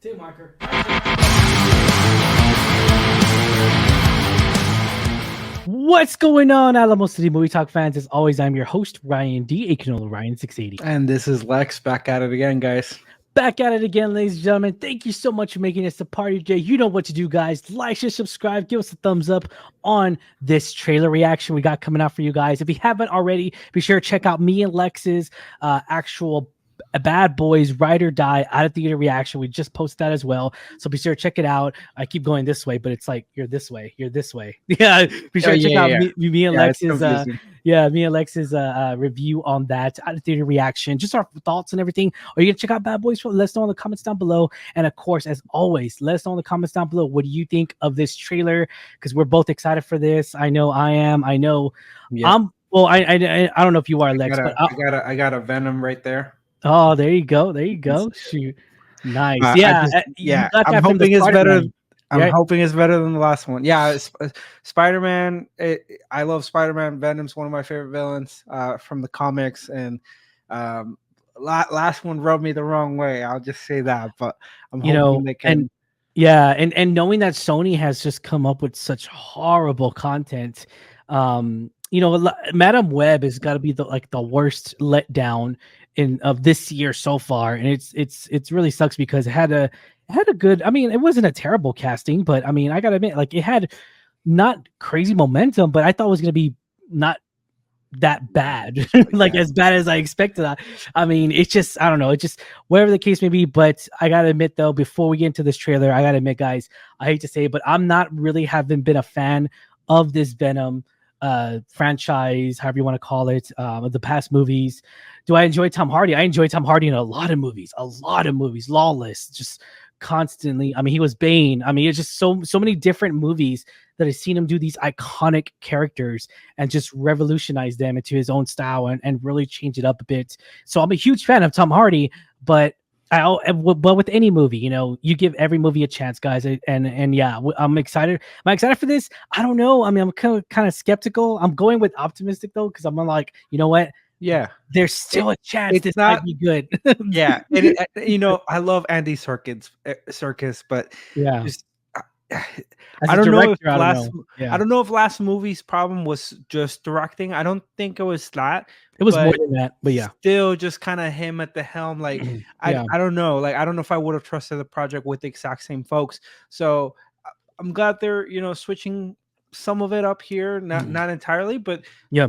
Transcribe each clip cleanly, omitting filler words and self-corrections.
Two marker. What's going on, Alamo City Movie Talk fans? As always, I'm your host, Ryan D, aka Ryan 680. And this is Lex back at it again, guys. Back at it again, ladies and gentlemen. Thank you so much for making this a party today. You know what to do, guys. Like, share, subscribe, give us a thumbs up on this trailer reaction we got coming out for you guys. If you haven't already, be sure to check out me and Lex's actual Bad Boys Ride or Die out of theater reaction. We just posted that as well, so be sure to check it out. I keep going this way, but it's like you're this way. Yeah, be sure to check out me and Lex's me and Lex's review on that out of theater reaction, just our thoughts and everything. Are you gonna check out Bad Boys? Let us know in the comments down below, and of course, as always, let us know in the comments down below what do you think of this trailer, because we're both excited for this. I know I am. I know I'm. Well, I don't know if you are, Lex, but I got a Venom right there. Oh, there you go. Shoot, nice. I'm hoping it's better. I'm hoping it's better than the last one. Yeah, Spider-Man. I love Spider-Man. Venom's one of my favorite villains from the comics, and last one rubbed me the wrong way. I'll just say that. But I'm hoping they can. And knowing that Sony has just come up with such horrible content, Madam Web has got to be the worst letdown of this year so far, and it's really sucks because it had a good. I mean, it wasn't a terrible casting, but I mean, I gotta admit, like, it had not crazy momentum, but I thought it was gonna be not that bad, as bad as I expected. I mean, it's just, I don't know, it's just whatever the case may be. But I gotta admit, though, before we get into this trailer, I gotta admit, guys, I hate to say it, but I'm not really haven't been a fan of this Venom franchise, however you want to call it, of the past movies. Do I enjoy Tom Hardy? I enjoy Tom Hardy in a lot of movies. Lawless, just constantly. I mean, he was Bane. I mean, it's just so many different movies that I've seen him do these iconic characters and just revolutionize them into his own style and really change it up a bit. So I'm a huge fan of Tom Hardy, but with any movie, you give every movie a chance, guys. And yeah, I'm excited. Am I excited for this? I don't know. I mean, I'm kind of skeptical. I'm going with optimistic, though, because I'm like, you know what? Yeah, there's still a chance this might be good. Yeah, I love Andy Serkis, but yeah, I don't know if last movie's problem was just directing. I don't think it was that. It was more than that, but yeah, still just kind of him at the helm. Like, I don't know. Like, I don't know if I would have trusted the project with the exact same folks. So I'm glad they're switching some of it up here, not entirely, but yeah,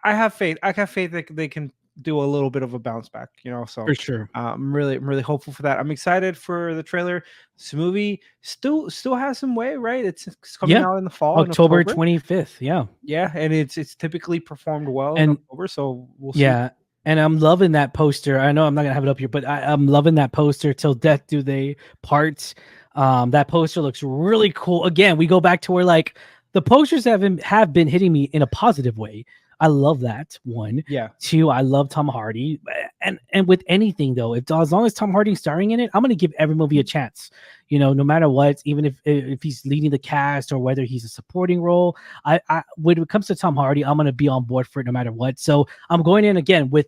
I have faith. I have faith that they can do a little bit of a bounce back, so for sure. I'm really hopeful for that. I'm excited for the trailer. This movie still has some way, right? It's coming out in the fall, October 25th. Yeah, and it's typically performed well in October, so we'll see. Yeah, and I'm loving that poster. I know I'm not gonna have it up here, but I'm loving that poster. Till death do they part. That poster looks really cool. Again, we go back to where, like, the posters have been hitting me in a positive way. I love that one. Yeah. Two, I love Tom Hardy, and with anything, though, as long as Tom Hardy's starring in it, I'm gonna give every movie a chance. No matter what, even if he's leading the cast or whether he's a supporting role. I when it comes to Tom Hardy, I'm gonna be on board for it no matter what. So I'm going in again with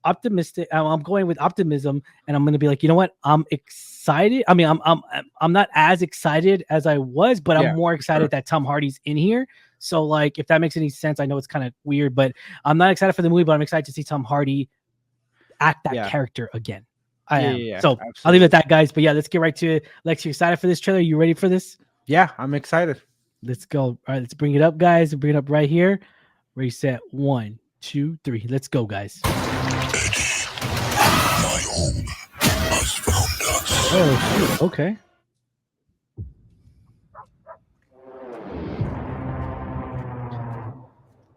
optimistic. I'm going with optimism, and I'm gonna be like, you know what? I'm excited. I mean, I'm not as excited as I was, but I'm more excited that Tom Hardy's in here. So, like, if that makes any sense, I know it's kind of weird, but I'm not excited for the movie, but I'm excited to see Tom Hardy act that character again. I am. So absolutely. I'll leave it at that, guys. But yeah, let's get right to it. Lex, you excited for this trailer? You ready for this? Yeah, I'm excited. Let's go. All right, let's bring it up, guys. Bring it up right here. Ready, set, 1, 2, 3. Let's go, guys. Eddie, my home has found us. Oh, shoot. Okay.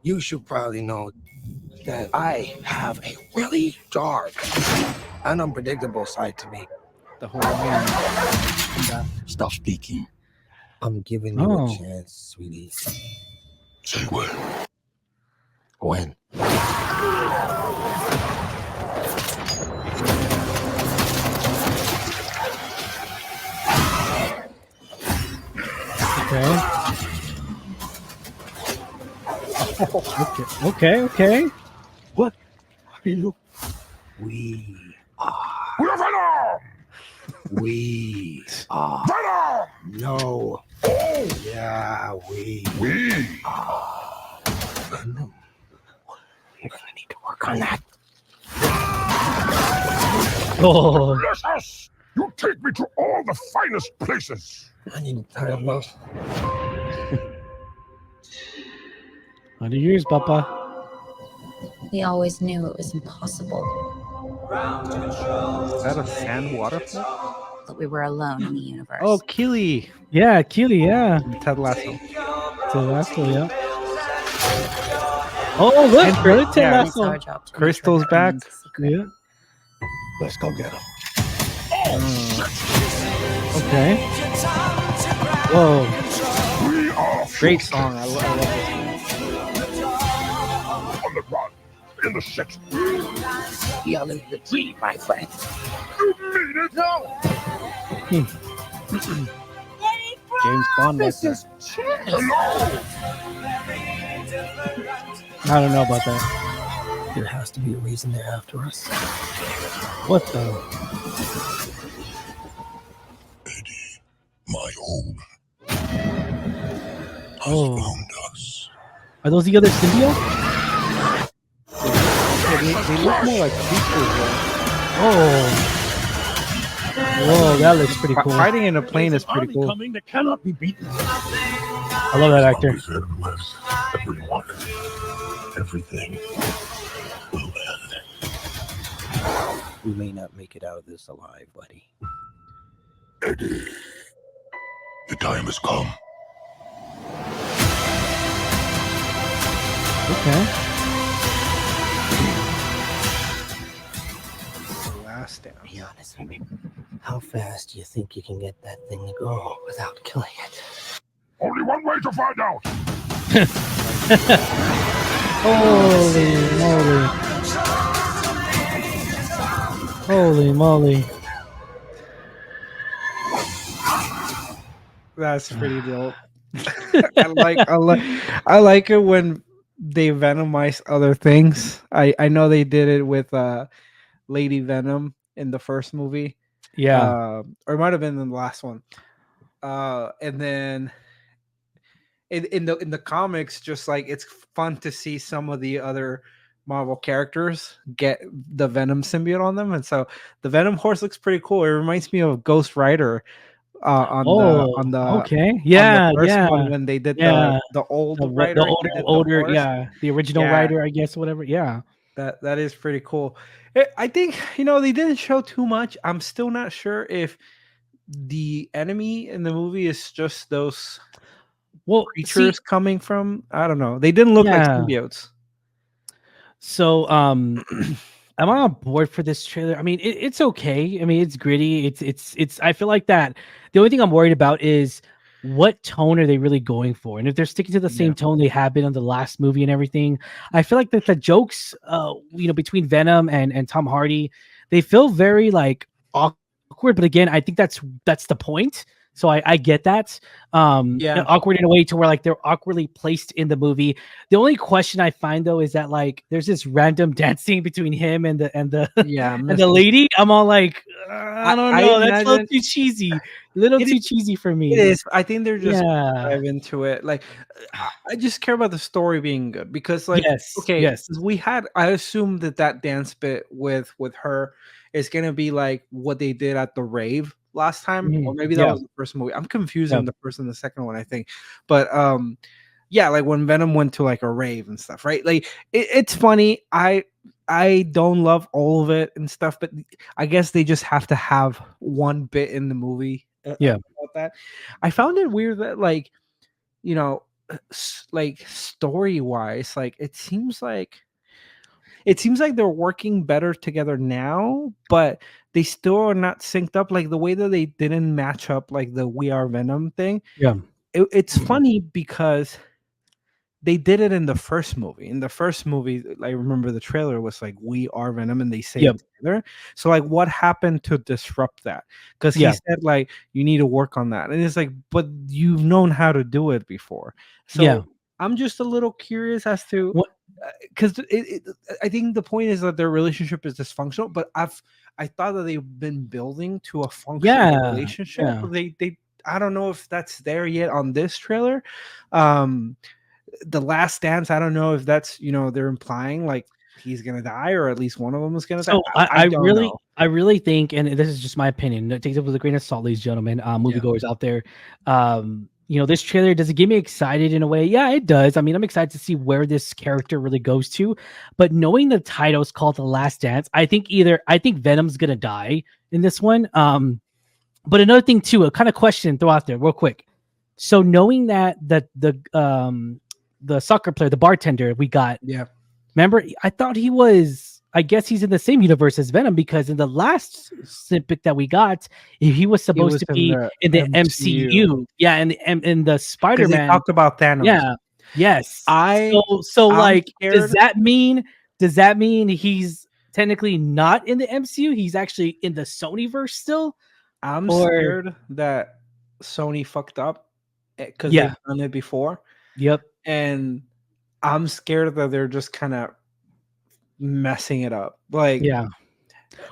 You should probably know that I have a really dark and unpredictable side to me. The whole man. Stop speaking. I'm giving you a chance, sweetie. Say when. When? Okay. What are you? We are. We are. Venom! No. Oh! Yeah, We are. Venom. You're gonna need to work on that. Oh, bless us! You take me to all the finest places. I need time off. 100 years, Papa. We always knew it was impossible, Is that a sand waterfall? that we were alone in the universe. Oh, Keely. Yeah, Keely, yeah. Ted Lasso. Ted Lasso, yeah. Oh, look, another Ted yeah. It's Lasso. our job to Crystal's make sure back. everyone's a secret. Yeah. Let's go get him. Okay. Whoa. We are Great song. I love this. on the run. In the shit. You're living the dream, my friend. You mean it? No! James Bond. This Like is Hello! I don't know about that. There has to be a reason they're after us. What the? Eddie, my own. Oh. Found us. Are those the other symbiotes? they look more like creatures. Oh. Whoa, that looks pretty cool. Fighting in a plane is pretty cool. Coming that cannot be beaten. I love that actor. Venom lives. Everyone. Everything will end. We may not make it out of this alive, buddy. Eddie, the time has come. Okay. Last down. Be honest with me. How fast do you think you can get that thing to go without killing it? Only one way to find out. Holy moly. Holy moly. That's pretty dope. I like it when they venomize other things. I know they did it with Lady Venom in the first movie. Yeah. Or it might have been in the last one. And then in the comics, just like it's fun to see some of the other Marvel characters get the Venom symbiote on them, and so the Venom horse looks pretty cool. It reminds me of Ghost Rider on the okay. Yeah, on the first yeah. one when they did Yeah. the old The Rider, older, horse. yeah. The original Yeah. writer, I guess, whatever. Yeah. That is pretty cool. I think they didn't show too much. I'm still not sure if the enemy in the movie is just those creatures coming from. I don't know. They didn't look like symbiotes. So I'm on board for this trailer. I mean, it's okay. I mean, it's gritty. It's I feel like that the only thing I'm worried about is what tone are they really going for? And if they're sticking to the same tone they have been on the last movie and everything, I feel like that the jokes between Venom and Tom Hardy, they feel very like awkward. But again, I think that's the point. So I get that. Awkward in a way to where like they're awkwardly placed in the movie. The only question I find though is that like there's this random dancing between him and the and the lady. I'm all like, I don't know. That's a little too cheesy. Too cheesy for me. It is. I think they're just dive into it. Like I just care about the story being good because like I assume that dance bit with her is gonna be like what they did at the rave last time, or maybe that was the first movie. I'm confusing the first and the second one, I think. But like when Venom went to like a rave and stuff, right? Like it's funny. I don't love all of it and stuff, but I guess they just have to have one bit in the movie. About that. I found it weird that like story wise, like it seems like they're working better together now, but they still are not synced up. Like the way that they didn't match up, like the We Are Venom thing. Yeah, it's funny because they did it in the first movie. In the first movie, I remember the trailer was like We Are Venom, and they say it together. So like, what happened to disrupt that? Because he said like you need to work on that, and it's like, but you've known how to do it before. So I'm just a little curious as to what. Because I think the point is that their relationship is dysfunctional, but I thought that they've been building to a functional relationship. Yeah. They I don't know if that's there yet on this trailer. The Last Dance, I don't know if that's, they're implying like he's gonna die, or at least one of them is gonna die. So I don't know. I really think, and this is just my opinion, take it with a grain of salt, ladies and gentlemen, moviegoers out there. This trailer, does it get me excited in a way? Yeah, it does. I mean, I'm excited to see where this character really goes to. But knowing the title is called The Last Dance, I think Venom's gonna die in this one. But another thing too, a kind of question throw out there real quick. So knowing that the soccer player, the bartender we got, remember, I thought he was, I guess he's in the same universe as Venom, because in the last snippet that we got, he was supposed to be in the MCU. Yeah, in the Spider-Man. They talked about Thanos. Yeah. Yes. I'm like, scared. does that mean he's technically not in the MCU? He's actually in the Sonyverse still? I'm scared that Sony fucked up because they've done it before. Yep. And I'm scared that they're just kind of messing it up. Like, yeah.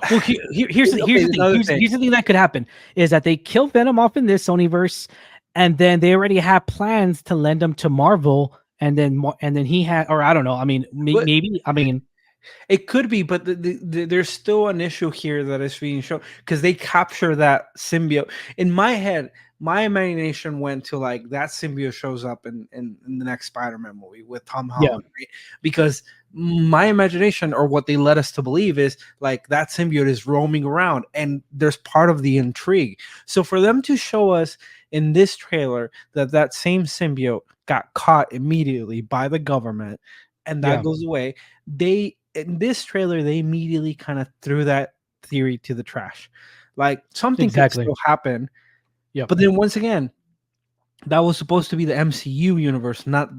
Well, here's the thing that could happen is that they kill Venom off in this Sonyverse, and then they already have plans to lend him to Marvel, and then he had, or I don't know. I mean, maybe. I mean, it could be, but there's still an issue here that is being shown because they capture that symbiote. In my head, my imagination went to like that symbiote shows up in the next Spider-Man movie with Tom Holland, right? Because my imagination, or what they led us to believe, is like that symbiote is roaming around and there's part of the intrigue. So for them to show us in this trailer that same symbiote got caught immediately by the government and that goes away, in this trailer, they immediately kind of threw that theory to the trash. Like something could still happen. Yeah. But then once again, that was supposed to be the MCU universe, not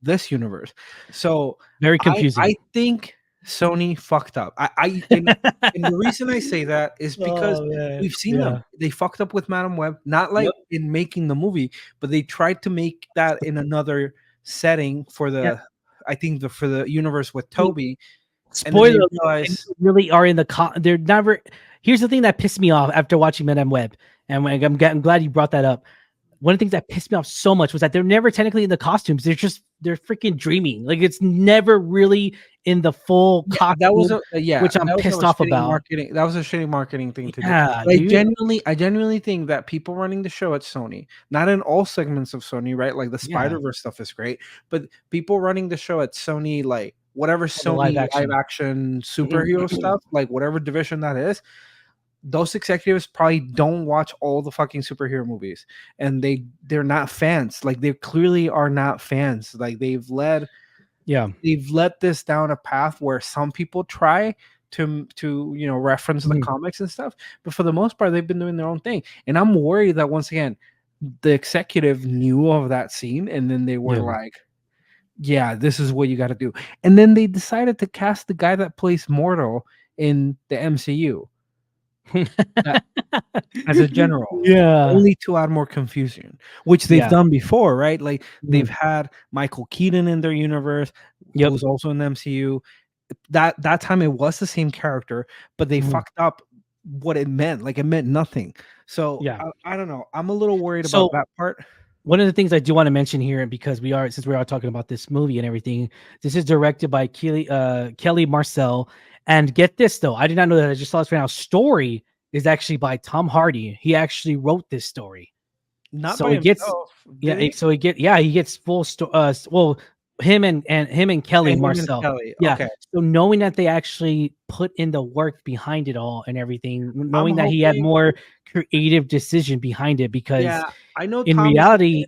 this universe. So very confusing. I think Sony fucked up. And the reason I say that is because we've seen them. They fucked up with Madam Web, not like in making the movie, but they tried to make that in another setting for the for the universe with Toby. Spoiler, they really are in the they're never. Here's the thing that pissed me off after watching Madame Web, and I'm glad you brought that up. One of the things that pissed me off so much was that they're never technically in the costumes. They're freaking dreaming. Like it's never really in the full costume. That was which I'm pissed off about. Marketing. That was a shitty marketing thing to do. Like, I genuinely think that people running the show at Sony, not in all segments of Sony, right? Like the Spider-Verse stuff is great, but people running the show at Sony, like whatever Sony live action superhero stuff, like whatever division that is, those executives probably don't watch all the fucking superhero movies, and they're not fans. Like they clearly are not fans. Like they've led this down a path where some people try to reference the comics and stuff, but for the most part they've been doing their own thing. And I'm worried that once again the executive knew of that scene, and then they were like, yeah, this is what you got to do. And then they decided to cast the guy that plays Mortal in the MCU as a general. Only to add more confusion, which they've done before, right? Like they've had Michael Keaton in their universe, who's also in the MCU. That time it was the same character, but they fucked up what it meant. Like it meant nothing. So I don't know. I'm a little worried about that part. One of the things I do want to mention here, because since we are talking about this movie and everything, this is directed by Kelly Marcel. And get this though, I did not know that. I just saw this right now. Story is actually by Tom Hardy. He actually wrote this story. Not so by himself. He gets full story. Him and Kelly Marcel. Okay. So knowing that they actually put in the work behind it all and everything, knowing that he had more creative decision behind it, because I know in reality,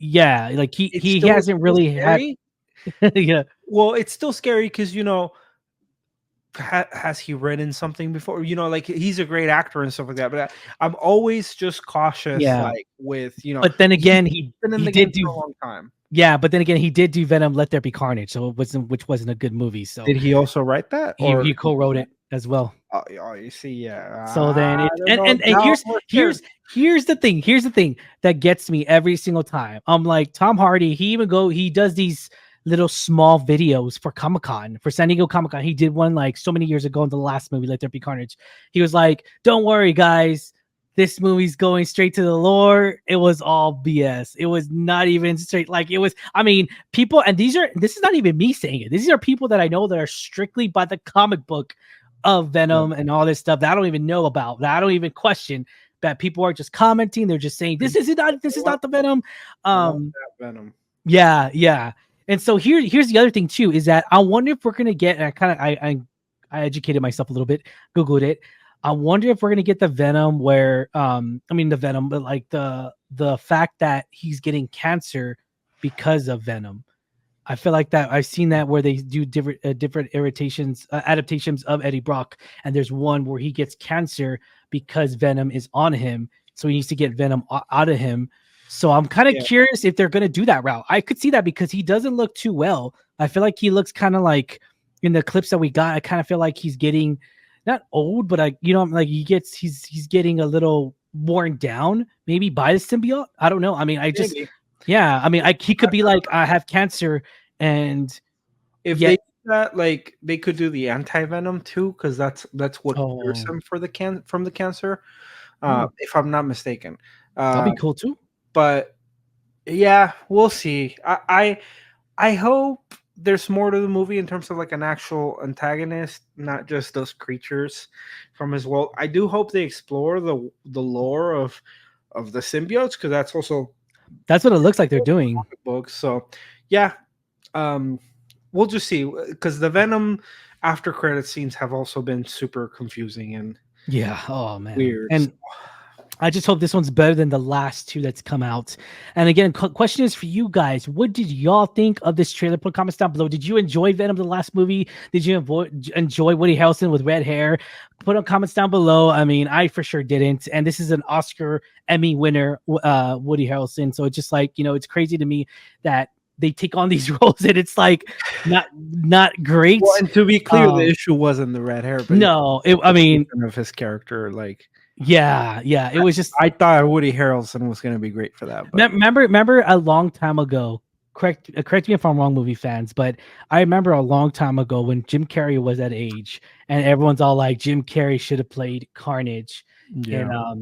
like he hasn't really had. Well, it's still scary because has he written something before? Like he's a great actor and stuff like that. But I'm always just cautious, like with But then again, he did do for a long time. Yeah, but then again, he did do Venom: Let There Be Carnage, which wasn't a good movie. So did he also write that? He co-wrote it as well. Oh, you see, So then, here's the thing that gets me every single time. I'm like, Tom Hardy. He does these little small videos for Comic-Con, for San Diego Comic-Con. He did one like so many years ago in the last movie, Let There Be Carnage. He was like, don't worry, guys. This movie's going straight to the lore. It was all BS. It was not even straight. Like, it was, I mean, people, and this is not even me saying it. These are people that I know that are strictly by the comic book of Venom and all this stuff that I don't even know about, that I don't even question, that people are just commenting. They're just saying, this is not the Venom. Venom. Yeah. And so here's the other thing too, is that I wonder if we're going to get, and I educated myself a little bit, Googled it. I wonder if we're gonna get the Venom where, the Venom, but like the fact that he's getting cancer because of Venom. I feel like that I've seen that where they do different adaptations of Eddie Brock, and there's one where he gets cancer because Venom is on him, so he needs to get Venom out of him. So I'm kind of curious if they're gonna do that route. I could see that because he doesn't look too well. I feel like he looks kind of like in the clips that we got. I kind of feel like he's getting not old, but he's getting a little worn down, maybe by the symbiote. I don't know. I mean, he could be like, I have cancer, and if they do that, like they could do the anti-venom too, because that's what cures him from the cancer. If I'm not mistaken, that'd be cool too. But yeah, we'll see. I hope there's more to the movie in terms of like an actual antagonist, not just those creatures from his world. I do hope they explore the lore of the symbiotes, because that's what it looks like they're doing. Books. So yeah, we'll just see, because the Venom after credit scenes have also been super confusing and weird. And I just hope this one's better than the last two that's come out. And again, question is for you guys. What did y'all think of this trailer? Put comments down below. Did you enjoy Venom, the last movie? Did you enjoy Woody Harrelson with red hair? Put on comments down below. I mean, I for sure didn't. And this is an Oscar Emmy winner, Woody Harrelson. So it's just like, it's crazy to me that they take on these roles and it's like not great. Well, and to be clear, the issue wasn't the red hair, but of his character, like. Yeah, it was just. I thought Woody Harrelson was going to be great for that. But. Remember a long time ago. Correct me if I'm wrong, movie fans, but I remember a long time ago when Jim Carrey was that age, and everyone's all like, Jim Carrey should have played Carnage. Yeah.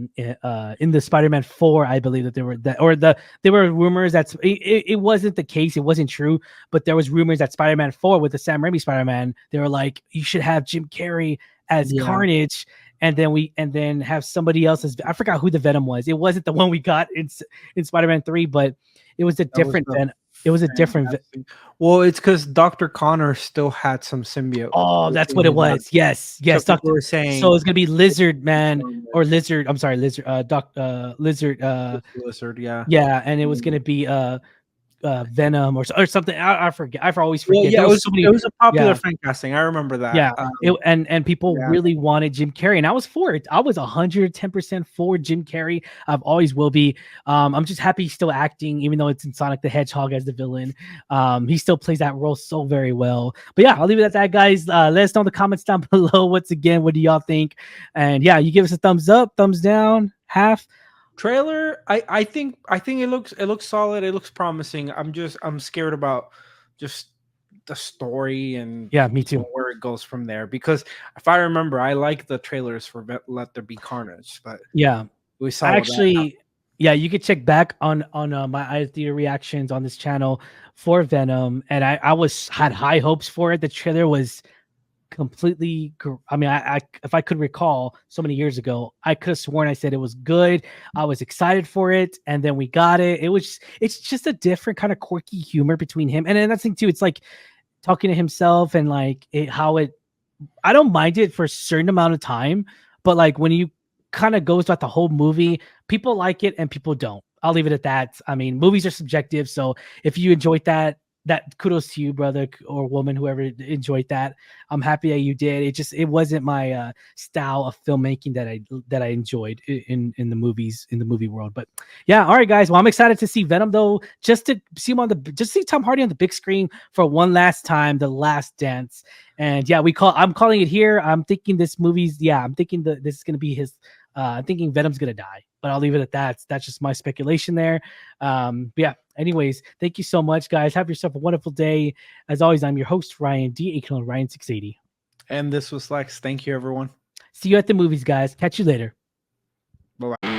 In the Spider-Man 4, I believe that there were rumors that it wasn't the case, it wasn't true, but there was rumors that Spider-Man 4 with the Sam Raimi Spider-Man, they were like, you should have Jim Carrey as Carnage. And then have somebody else as, I forgot who the Venom was. It wasn't the one we got in Spider-Man 3, but it was a different Venom. It was a different. Well, it's because Dr. Connor still had some symbiote. Oh, that's what it was. Yes. So Doctor was saying. So it's gonna be Lizard Man or Lizard. I'm sorry, Lizard. Lizard. Lizard. Yeah. Yeah, and it was gonna be Venom or something. I forget. I always forget. Well, yeah, it was a popular fan casting. I remember that. Yeah, and people really wanted Jim Carrey, and I was for it. I was 110% for Jim Carrey. I've always will be. I'm just happy he's still acting, even though it's in Sonic the Hedgehog as the villain. He still plays that role so very well. But yeah, I'll leave it at that, guys. Let us know in the comments down below. Once again, what do y'all think? And yeah, you give us a thumbs up, thumbs down, half. Trailer, I think it looks solid. It looks promising. I'm scared about just the story and me too, where it goes from there. Because if I remember, I like the trailers for Let There Be Carnage, but we saw actually. Yeah, you could check back on my theater reactions on this channel for Venom, and I had high hopes for it. The trailer was completely, I mean, I if I could recall so many years ago, I could have sworn I said it was good. I was excited for it, and then we got it. It's just a different kind of quirky humor between him, and then that's the thing too. It's like talking to himself and like I don't mind it for a certain amount of time, but like when you kind of goes throughout the whole movie, people like it and people don't. I'll leave it at that. I mean, movies are subjective, so if you enjoyed that kudos to you, brother or woman, whoever enjoyed that. I'm happy that you did. It wasn't my style of filmmaking that I enjoyed in the movies, in the movie world. But yeah, all right, guys. Well, I'm excited to see Venom though, just to see Tom Hardy on the big screen for one last time, the last dance. And yeah, I'm calling it here. I'm thinking this movie's. Yeah, I'm thinking that this is gonna be his. I'm thinking Venom's gonna die, but I'll leave it at that. That's just my speculation there. But yeah, Anyways, thank you so much, guys. Have yourself a wonderful day. As always, I'm your host, Ryan D. aka Ryan 680. And this was Lex. Thank you, everyone. See you at the movies, guys. Catch you later. Bye-bye.